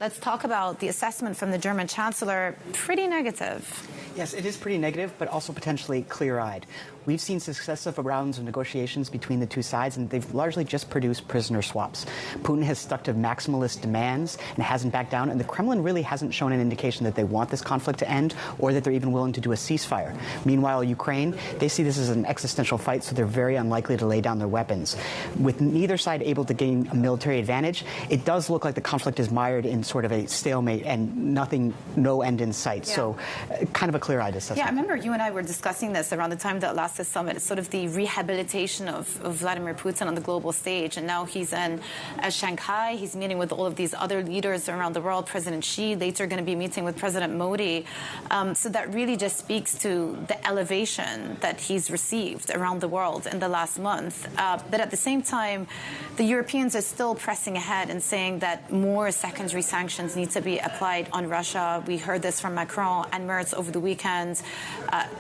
Let's talk about the assessment from the German Chancellor. Pretty negative. Yes, it is pretty negative, but also potentially clear-eyed. We've seen successive rounds of negotiations between the two sides, and they've largely just produced prisoner swaps. Putin has stuck to maximalist demands and hasn't backed down, and the Kremlin really hasn't shown an indication that they want this conflict to end or that they're even willing to do a ceasefire. Meanwhile, Ukraine, they see this as an existential fight, so they're very unlikely to lay down their weapons. With neither side able to gain a military advantage, it does look like the conflict is mired in sort of a stalemate and no end in sight. Yeah. So kind of a clear-eyed assessment. Yeah, I remember you and I were discussing this around the time of the last summit. It's sort of the rehabilitation of Vladimir Putin on the global stage. And now he's in Shanghai. He's meeting with all of these other leaders around the world. President Xi, later going to be meeting with President Modi. So that really just speaks to the elevation that he's received around the world in the last month. But at the same time, the Europeans are still pressing ahead and saying that more secondary sanctions need to be applied on Russia. We heard this from Macron and Merz over the weekend.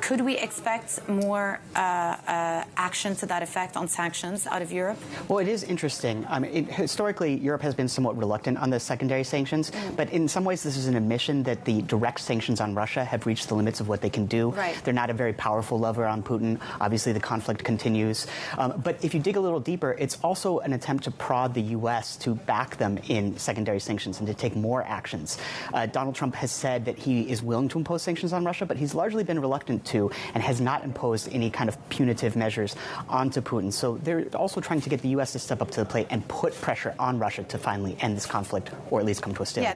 Could we expect more action to that effect on sanctions out of Europe? Well, it is interesting. I mean, historically, Europe has been somewhat reluctant on the secondary sanctions, but in some ways this is an admission that the direct sanctions on Russia have reached the limits of what they can do. Right. They're not a very powerful lever on Putin. Obviously, the conflict continues. But if you dig a little deeper, it's also an attempt to prod the U.S. to back them in secondary sanctions and to take more actions. Donald Trump has said that he is willing to impose sanctions on Russia, but he's largely been reluctant to and has not imposed any kind of punitive measures onto Putin. So they're also trying to get the U.S. to step up to the plate and put pressure on Russia to finally end this conflict or at least come to a stalemate. Yeah.